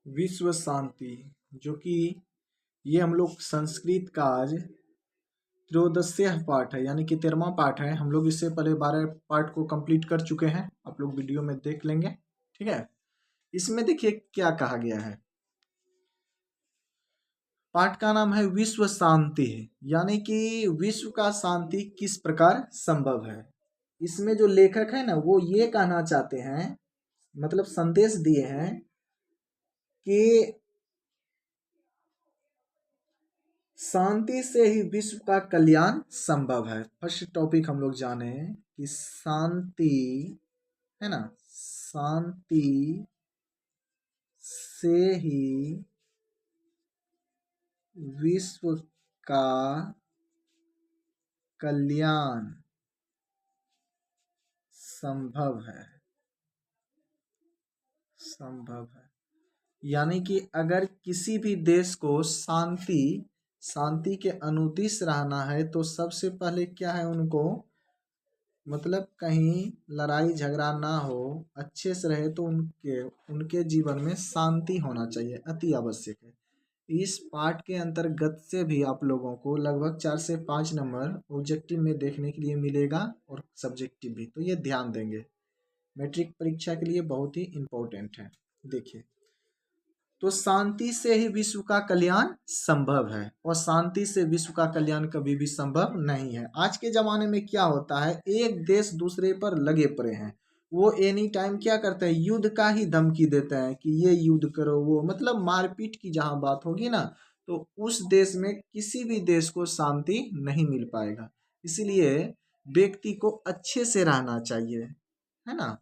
विश्व शांति, जो कि ये हम लोग संस्कृत का आज त्रयोदशीय पाठ है, यानी कि 13वां पाठ है। हम लोग इससे पहले 12 पाठ को कंप्लीट कर चुके हैं, आप लोग वीडियो में देख लेंगे। ठीक है, इसमें देखिए क्या कहा गया है। पाठ का नाम है विश्व शांति, यानी कि विश्व का शांति किस प्रकार संभव है। इसमें जो लेखक है ना, वो ये कहना चाहते हैं, मतलब संदेश दिए हैं कि शांति से ही विश्व का कल्याण संभव है। फर्स्ट टॉपिक हम लोग जाने कि शांति है ना, शांति से ही विश्व का कल्याण संभव है। यानी कि अगर किसी भी देश को शांति के अनुदिश रहना है तो सबसे पहले क्या है, उनको मतलब कहीं लड़ाई झगड़ा ना हो, अच्छे से रहे, तो उनके जीवन में शांति होना चाहिए, अति आवश्यक है। इस पाठ के अंतर्गत से भी आप लोगों को लगभग 4 से 5 नंबर ऑब्जेक्टिव में देखने के लिए मिलेगा और सब्जेक्टिव भी, तो ये ध्यान देंगे, मैट्रिक परीक्षा के लिए बहुत ही इम्पोर्टेंट है। देखिए, तो शांति से ही विश्व का कल्याण संभव है, और शांति से विश्व का कल्याण कभी भी संभव नहीं है। आज के जमाने में क्या होता है, एक देश दूसरे पर लगे पड़े हैं, वो एनी टाइम क्या करते हैं, युद्ध का ही धमकी देते हैं कि ये युद्ध करो, वो मतलब मारपीट की जहां बात होगी ना, तो उस देश में किसी भी देश को शांति नहीं मिल पाएगा। इसीलिए व्यक्ति को अच्छे से रहना चाहिए, है ना,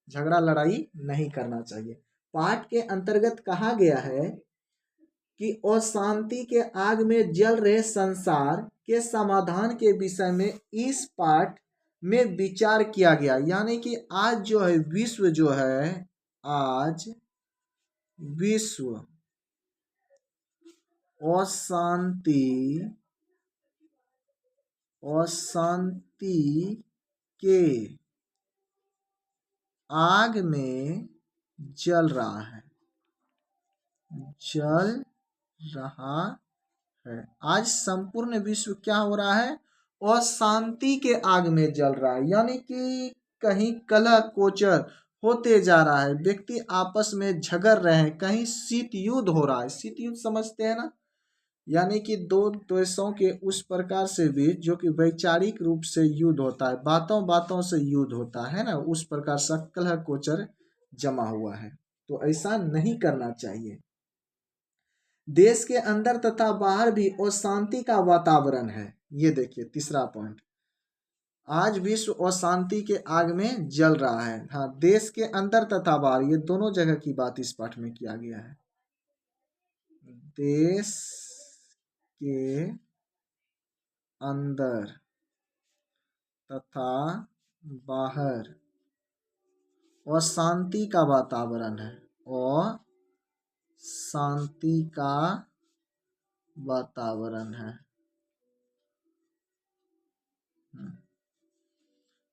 झगड़ा लड़ाई नहीं करना चाहिए। पाठ के अंतर्गत कहा गया है कि अशांति के आग में जल रहे संसार के समाधान के विषय में इस पाठ में विचार किया गया। यानी कि आज जो है विश्व जो है, आज विश्व अशांति के आग में जल रहा है, आज संपूर्ण विश्व क्या हो रहा है, अशांति के आग में जल रहा है। यानी कि कहीं कलह कोचर होते जा रहा है, व्यक्ति आपस में झगड़ रहे हैं, कहीं शीत युद्ध हो रहा है। शीत युद्ध समझते हैं ना, यानी कि दो देशों के उस प्रकार से भी जो कि वैचारिक रूप से युद्ध होता है, बातों बातों से युद्ध होता है ना, उस प्रकार से कलह कोचर जमा हुआ है। तो ऐसा नहीं करना चाहिए। देश के अंदर तथा बाहर भी अशांति का वातावरण है। ये देखिए तीसरा पॉइंट, आज विश्व अशांति के आग में जल रहा है। हाँ, देश के अंदर तथा बाहर, ये दोनों जगह की बात इस पाठ में किया गया है। देश के अंदर तथा बाहर अशांति का वातावरण है, और शांति का वातावरण है,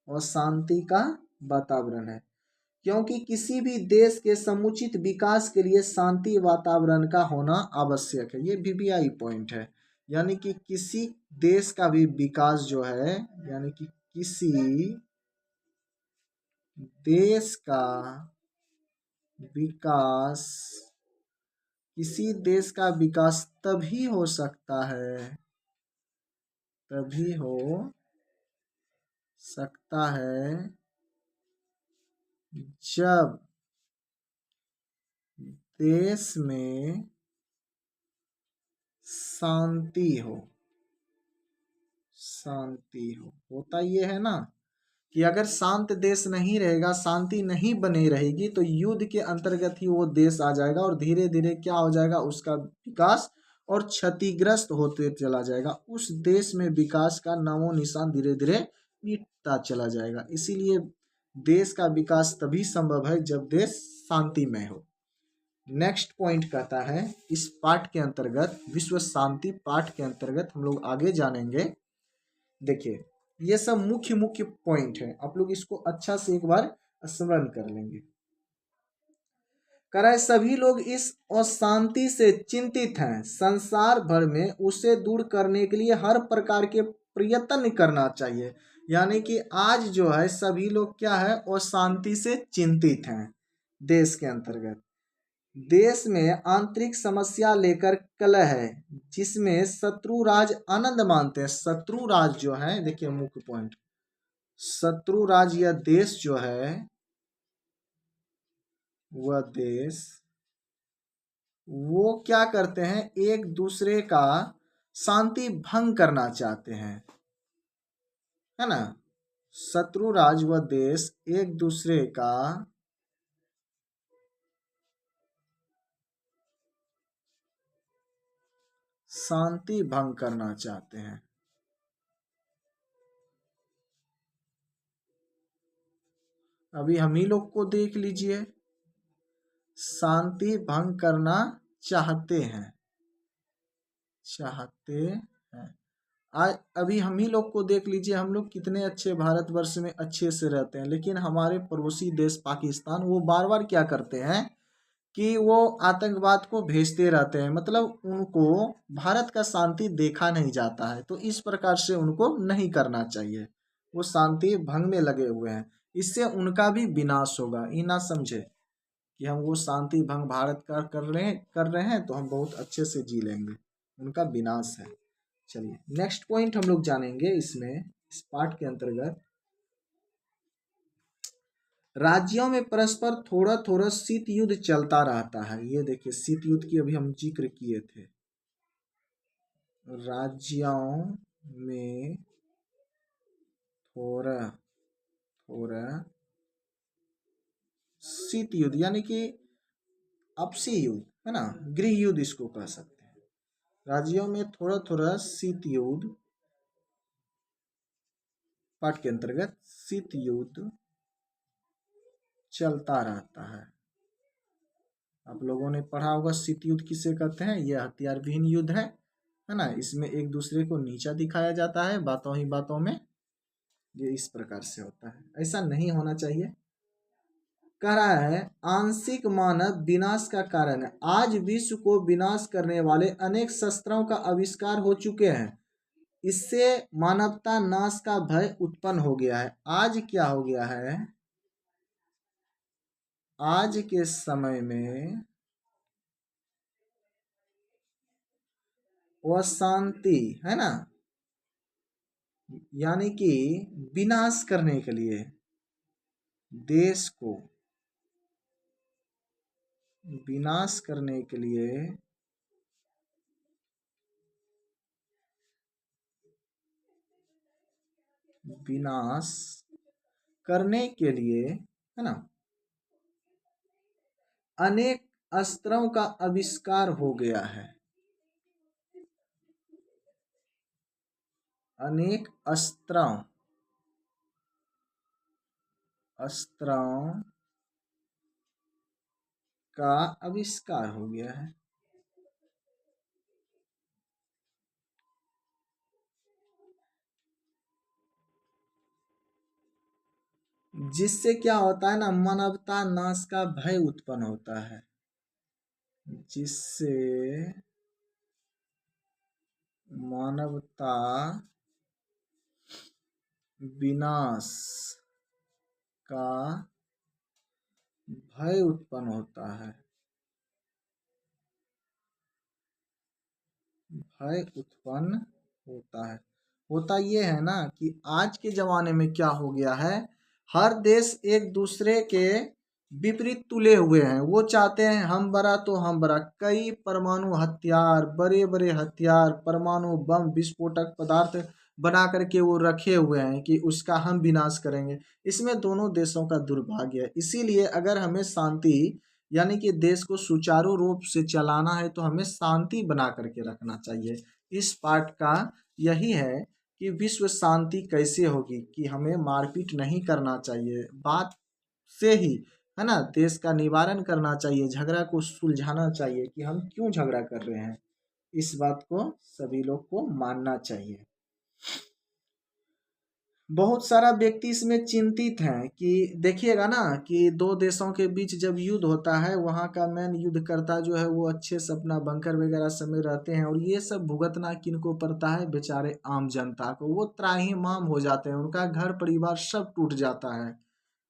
और शांति का वातावरण है। क्योंकि किसी भी देश के समुचित विकास के लिए शांति वातावरण का होना आवश्यक है। ये VVI पॉइंट है। यानी कि किसी देश का भी विकास जो है, यानी कि किसी देश का विकास, किसी देश का विकास तभी हो सकता है, तभी हो सकता है जब देश में शांति हो। होता ये है ना कि अगर शांत देश नहीं रहेगा, शांति नहीं बनी रहेगी, तो युद्ध के अंतर्गत ही वो देश आ जाएगा, और धीरे धीरे क्या हो जाएगा, उसका विकास और क्षतिग्रस्त होते चला जाएगा। उस देश में विकास का नामो निशान धीरे धीरे मिटता चला जाएगा। इसीलिए देश का विकास तभी संभव है जब देश शांतिमय हो। नेक्स्ट पॉइंट कहता है, इस पाठ के अंतर्गत, विश्व शांति पाठ के अंतर्गत हम लोग आगे जानेंगे। देखिए, ये सब मुख्य पॉइंट है, आप लोग इसको अच्छा से एक बार स्मरण कर लेंगे। कह रहा है सभी लोग इस अशांति से चिंतित हैं, संसार भर में उसे दूर करने के लिए हर प्रकार के प्रयत्न करना चाहिए। यानी कि आज जो है सभी लोग क्या है, अशांति से चिंतित हैं। देश के अंतर्गत देश में आंतरिक समस्या लेकर कलह है, जिसमें शत्रु राज आनंद मानते हैं। शत्रु राज जो है, देखिए मुख्य पॉइंट, शत्रु राज या देश जो है वह देश वो क्या करते हैं, एक दूसरे का शांति भंग करना चाहते हैं, है ना। शत्रु राज व देश एक दूसरे का शांति भंग करना चाहते हैं। अभी हम ही लोग को देख लीजिए, शांति भंग करना चाहते हैं, आज अभी हम ही लोग को देख लीजिए, हम लोग कितने अच्छे भारतवर्ष में अच्छे से रहते हैं, लेकिन हमारे पड़ोसी देश पाकिस्तान वो बार बार क्या करते हैं कि वो आतंकवाद को भेजते रहते हैं। मतलब उनको भारत का शांति देखा नहीं जाता है, तो इस प्रकार से उनको नहीं करना चाहिए। वो शांति भंग में लगे हुए हैं, इससे उनका भी विनाश होगा। ये ना समझे कि हम वो शांति भंग भारत का कर रहे हैं तो हम बहुत अच्छे से जी लेंगे, उनका विनाश है। चलिए नेक्स्ट पॉइंट हम लोग जानेंगे इसमें, इस पार्ट के अंतर्गत, राज्यों में परस्पर थोड़ा थोड़ा शीत युद्ध चलता रहता है। ये देखिए शीत युद्ध की अभी हम जिक्र किए थे। राज्यों में थोड़ा थोड़ा शीत युद्ध यानी कि आपसी युद्ध, है ना, गृह युद्ध इसको कह सकते हैं। राज्यों में थोड़ा थोड़ा शीत युद्ध, पाठ के अंतर्गत शीत युद्ध चलता रहता है। आप लोगों ने पढ़ा होगा शीत युद्ध किसे कहते हैं, यह हथियार विहीन युद्ध है ना। इसमें एक दूसरे को नीचा दिखाया जाता है बातों ही बातों में, ये इस प्रकार से होता है, ऐसा नहीं होना चाहिए। कह रहा है आंशिक मानव विनाश का कारण है। आज विश्व को विनाश करने वाले अनेक शस्त्रों का आविष्कार हो चुके हैं, इससे मानवता नाश का भय उत्पन्न हो गया है। आज क्या हो गया है, आज के समय में अशांति, है ना, यानी कि विनाश करने के लिए, देश को विनाश करने के लिए विनाश करने के लिए, है ना, अनेक अस्त्रों का आविष्कार हो गया है। अनेक अस्त्रों का आविष्कार हो गया है। जिससे क्या होता है ना, मानवता नाश का भय उत्पन्न होता है, जिससे मानवता विनाश का भय उत्पन्न होता है। भय उत्पन्न होता है, होता ये है ना कि आज के जमाने में क्या हो गया है, हर देश एक दूसरे के विपरीत तुले हुए हैं। वो चाहते हैं हम बड़ा तो हम बड़ा, कई परमाणु हथियार, बड़े बड़े हथियार, परमाणु बम, विस्फोटक पदार्थ बना करके वो रखे हुए हैं कि उसका हम विनाश करेंगे। इसमें दोनों देशों का दुर्भाग्य है। इसीलिए अगर हमें शांति यानी कि देश को सुचारू रूप से चलाना है तो हमें शांति बना करके रखना चाहिए। इस पाठ का यही है कि विश्व शांति कैसे होगी, कि हमें मारपीट नहीं करना चाहिए, बात से ही, है ना, देश का निवारण करना चाहिए, झगड़ा को सुलझाना चाहिए कि हम क्यों झगड़ा कर रहे हैं। इस बात को सभी लोग को मानना चाहिए। बहुत सारा व्यक्ति इसमें चिंतित है कि देखिएगा ना कि दो देशों के बीच जब युद्ध होता है, वहाँ का मेन युद्धकर्ता जो है वो अच्छे से अपना बंकर वगैरह सब में रहते हैं, और ये सब भुगतना किनको पड़ता है? बेचारे आम जनता को। वो त्राहिमाम हो जाते हैं, उनका घर परिवार सब टूट जाता है,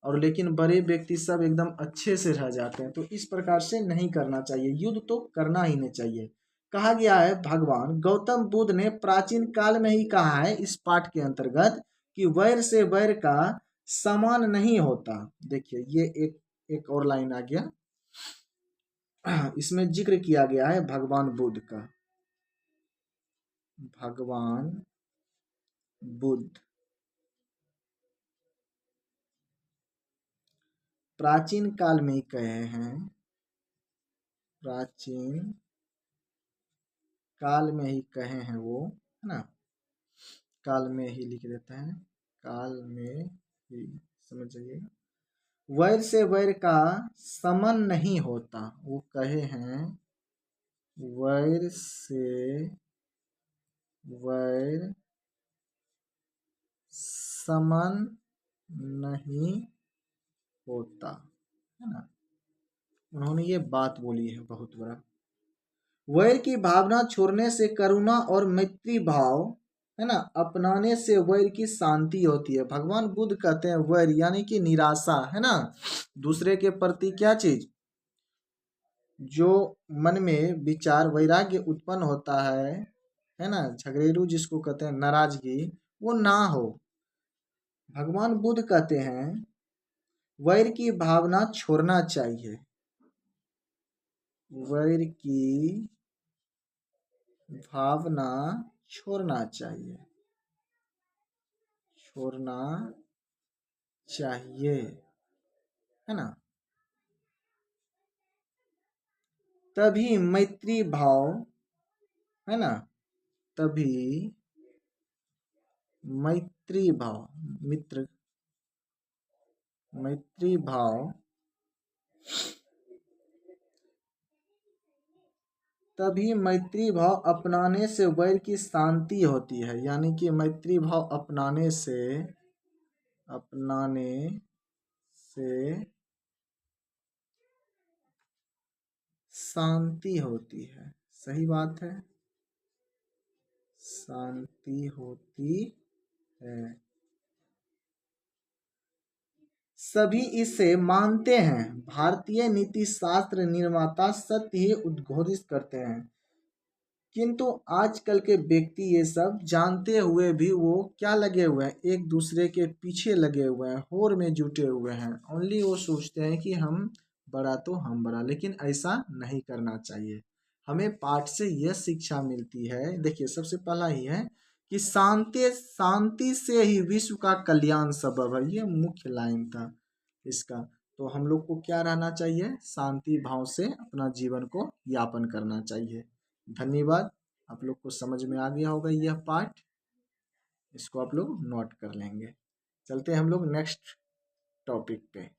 और लेकिन बड़े व्यक्ति सब एकदम अच्छे से रह जाते हैं। तो इस प्रकार से नहीं करना चाहिए, युद्ध तो करना ही नहीं चाहिए। कहा गया है, भगवान गौतम बुद्ध ने प्राचीन काल में ही कहा है इस पाठ के अंतर्गत कि वैर से वैर का समान नहीं होता। देखिए ये एक और लाइन आ गया, इसमें जिक्र किया गया है भगवान बुद्ध का। भगवान बुद्ध प्राचीन काल में ही कहे हैं, प्राचीन काल में ही कहे हैं वो, है ना, काल में ही लिख देते हैं, काल में ही, समझ जाइएगा। वैर से वैर का समन नहीं होता, वो कहे हैं वैर से वैर समन नहीं होता, है ना। उन्होंने ये बात बोली है बहुत बड़ा। वैर की भावना छोड़ने से करुणा और मैत्री भाव, है ना, अपनाने से वैर की शांति होती है। भगवान बुद्ध कहते हैं वैर यानी कि निराशा, है ना, दूसरे के प्रति क्या चीज, जो मन में विचार वैराग्य उत्पन्न होता है ना, झगड़ेलू जिसको कहते हैं नाराजगी, वो ना हो। भगवान बुद्ध कहते हैं वैर की भावना छोड़ना चाहिए, वैर की भावना छोड़ना चाहिए, छोड़ना चाहिए, है ना, तभी मैत्री भाव, है ना, तभी मैत्री भाव, मित्र, मैत्री भाव, तभी मैत्री भाव अपनाने से वैर की शांति होती है। यानी कि मैत्री भाव अपनाने से शांति होती है। सही बात है, शांति होती है। सभी इसे मानते हैं। भारतीय नीति शास्त्र निर्माता सत्य ही उद्घोषित करते हैं, किंतु आजकल के व्यक्ति ये सब जानते हुए भी वो क्या लगे हुए हैं, एक दूसरे के पीछे लगे हुए हैं, होर में जुटे हुए हैं। ओनली वो सोचते हैं कि हम बड़ा तो हम बड़ा, लेकिन ऐसा नहीं करना चाहिए। हमें पाठ से यह शिक्षा मिलती है, देखिए सबसे पहला ही है कि शांति से ही विश्व का कल्याण संभव है। ये मुख्य लाइन था इसका। तो हम लोग को क्या रहना चाहिए, शांति भाव से अपना जीवन को यापन करना चाहिए। धन्यवाद। आप लोग को समझ में आ गया होगा यह पाठ, इसको आप लोग नोट कर लेंगे। चलते हैं हम लोग नेक्स्ट टॉपिक पे।